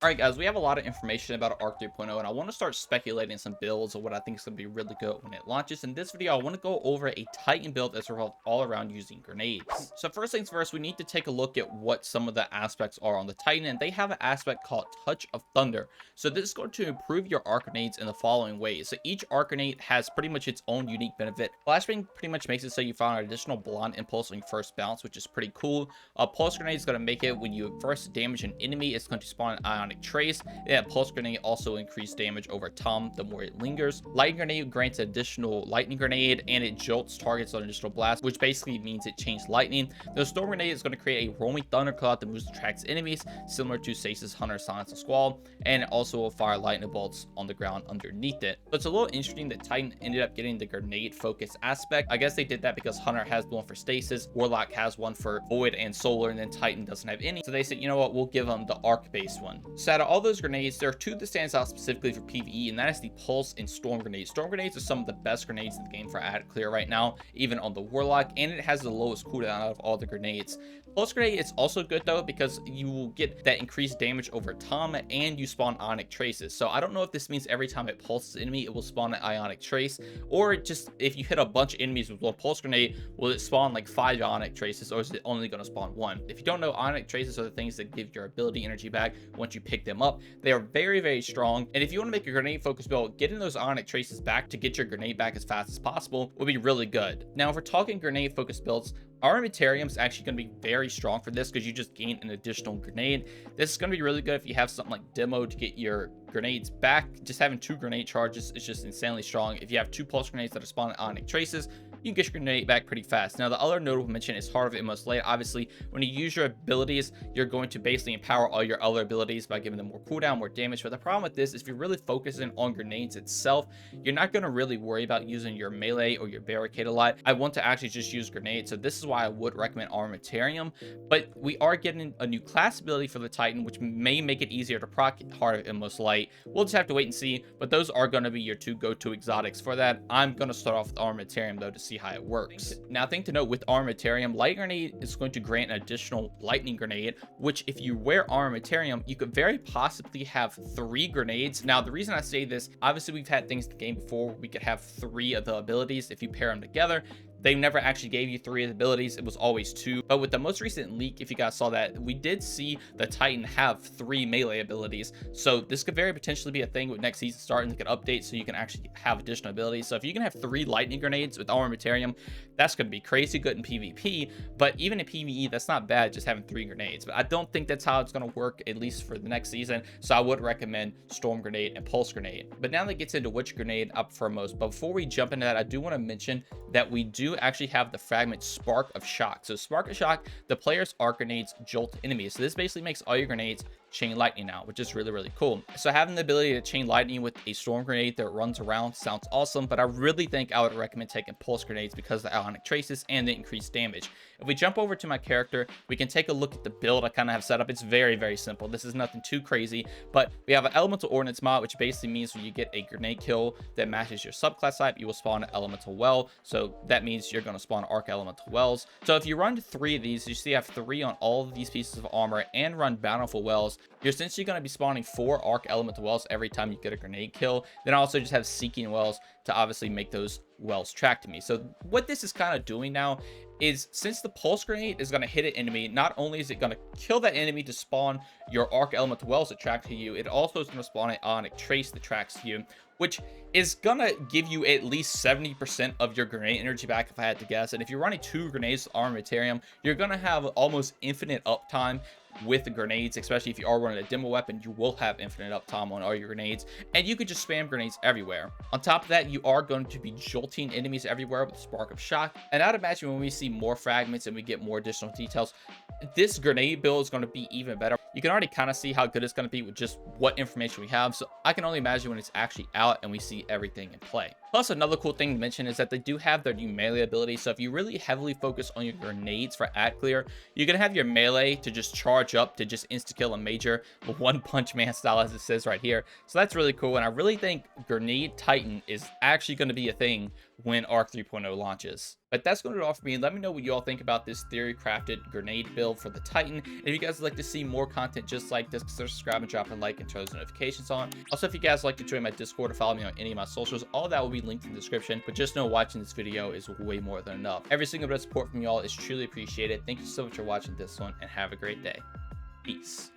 All right, guys, we have a lot of information about Arc 3.0, and I want to start speculating some builds of what I think is going to be really good when it launches. In this video, I want to go over a Titan build that's revolved all around using grenades. So first things first, we need to take a look at what some of the aspects are on the Titan, and they have an aspect called Touch of Thunder. So this is going to improve your arc grenades in the following ways. So each arc grenade has pretty much its own unique benefit. Flashbang pretty much makes it so you find an additional blonde impulse on your first bounce, which is pretty cool. Pulse grenade is going to make it when you first damage an enemy, it's going to spawn an ionic trace. Yeah, pulse grenade also increase damage over time the more it lingers. Lightning grenade grants additional lightning grenade, and it jolts targets on additional blast, which basically means it changed lightning. The storm grenade is going to create a roaming thundercloud that moves attracts enemies, similar to Stasis Hunter Silence and Squall, and it also will fire lightning bolts on the ground underneath it. So it's a little interesting that Titan ended up getting the grenade focus aspect. I guess they did that because Hunter has one for Stasis, Warlock has one for Void and Solar, and then Titan doesn't have any. So they said, you know what, we'll give them the arc based one. So out of all those grenades, there are two that stands out specifically for PvE, and that is the Pulse and Storm grenades. Storm grenades are some of the best grenades in the game for ad clear right now, even on the Warlock, and it has the lowest cooldown out of all the grenades. Pulse grenade is also good though because you will get that increased damage over time, and you spawn ionic traces. So I don't know if this means every time it pulses an enemy, it will spawn an ionic trace, or just if you hit a bunch of enemies with one pulse grenade, will it spawn like 5 ionic traces, or is it only going to spawn 1? If you don't know, ionic traces are the things that give your ability energy back once you pick them up. They are very, very strong, and if you want to make a grenade focus build, getting those ionic traces back to get your grenade back as fast as possible would be really good. Now, if we're talking grenade focus builds, Armamentarium is actually going to be very strong for this because you just gain an additional grenade. This is going to be really good if you have something like Demo to get your grenades back. Just having 2 grenade charges is just insanely strong. If you have 2 pulse grenades that are spawning ionic traces, you can get your grenade back pretty fast. Now, the other notable mention is Heart of Inmost Light. Obviously, when you use your abilities, you're going to basically empower all your other abilities by giving them more cooldown, more damage. But the problem with this is if you're really focusing on grenades itself, you're not going to really worry about using your melee or your barricade a lot. I want to actually just use grenades, so this is why I would recommend Armamentarium. But we are getting a new class ability for the Titan, which may make it easier to proc Heart of Inmost Light. We'll just have to wait and see, but those are going to be your 2 go-to exotics for that. I'm going to start off with Armamentarium though to see how it works. Now, thing to note with Armamentarium, Light Grenade is going to grant an additional Lightning Grenade, which if you wear Armamentarium, you could very possibly have 3 grenades. Now, the reason I say this, obviously we've had things in the game before we could have 3 of the abilities if you pair them together. They never actually gave you 3 of the abilities. It was always 2. But with the most recent leak, if you guys saw that, we did see the Titan have 3 melee abilities. So this could very potentially be a thing with next season starting. They could update so you can actually have additional abilities. So if you can have 3 lightning grenades with Armamentarium, that's going to be crazy good in PvP. But even in PvE, that's not bad just having 3 grenades. But I don't think that's how it's going to work, at least for the next season. So I would recommend Storm Grenade and Pulse Grenade. But now that gets into which grenade I prefer most. But before we jump into that, I do want to mention that we do actually have the fragment Spark of Shock. So Spark of Shock, the player's arc grenades jolt enemies. So this basically makes all your grenades chain lightning now, which is really, really cool. So having the ability to chain lightning with a storm grenade that runs around sounds awesome, but I really think I would recommend taking pulse grenades because of the ionic traces and the increased damage. If we jump over to my character, we can take a look at the build I kind of have set up. It's very, very simple. This is nothing too crazy, but we have an elemental ordnance mod, which basically means when you get a grenade kill that matches your subclass type, you will spawn an elemental well. So that means you're going to spawn arc elemental wells. So if you run 3 of these, you see I have 3 on all of these pieces of armor and run bountiful wells, you're essentially going to be spawning 4 arc elemental wells every time you get a grenade kill. Then I also just have seeking wells to obviously make those wells track to me. So what this is kind of doing now is, since the pulse grenade is going to hit an enemy, not only is it going to kill that enemy to spawn your arc elemental wells that track to you, it also is going to spawn an ionic trace that tracks to you, which is gonna give you at least 70% of your grenade energy back if I had to guess. And if you're running 2 grenades with Armamentarium, you're gonna have almost infinite uptime with the grenades, especially if you are running a demo weapon. You will have infinite uptime on all your grenades, and you could just spam grenades everywhere. On top of that, you are going to be jolting enemies everywhere with Spark of Shock, and I'd imagine when we see more fragments and we get more additional details, this grenade build is going to be even better. You can already kind of see how good it's going to be with just what information we have, so I can only imagine when it's actually out and we see everything in play. Plus, another cool thing to mention is that they do have their new melee ability. So if you really heavily focus on your grenades for ad clear, you're going to have your melee to just charge up to just insta-kill a major one punch man style, as it says right here. So that's really cool, and I really think Grenade Titan is actually going to be a thing when Arc 3.0 launches. But that's going to do it all for me. Let me know what you all think about this theory crafted grenade build for the Titan. And if you guys would like to see more content content just like this, consider subscribing, dropping a like, and turn those notifications on. Also, if you guys like to join my Discord or follow me on any of my socials, all that will be linked in the description. But just know watching this video is way more than enough. Every single bit of support from y'all is truly appreciated. Thank you so much for watching this one, and have a great day. Peace.